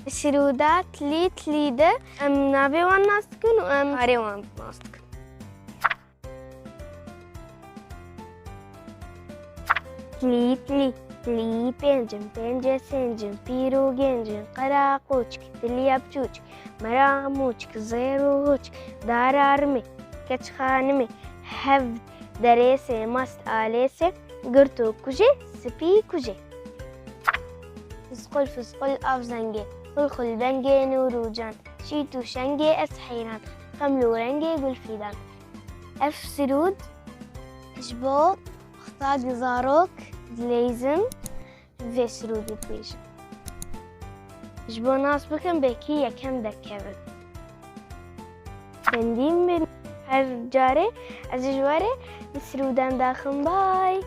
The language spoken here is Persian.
سرودات ليدة أم نابي وان ناستكن وأم هاري وان ناستكن. تلي بنجم سنجم بيرو جنجم قراقوچك تلي أبچوچك مراموچك زيروچك دارارمي كچ خانمي هفد دريسي مست آليسي قرتو كوجي سبي كوجي. فسقل أفزنجي خل بنجي نوروجان شيتو شنجي أسحيران قملو رنجي قلفيدان. أف سرود إشبو اختاد نزاروك لازم في سرود بيجن إشبو ناس بكم بكي يكم دكبت بنديم من هر جاري از جواره سرودان داخل باي.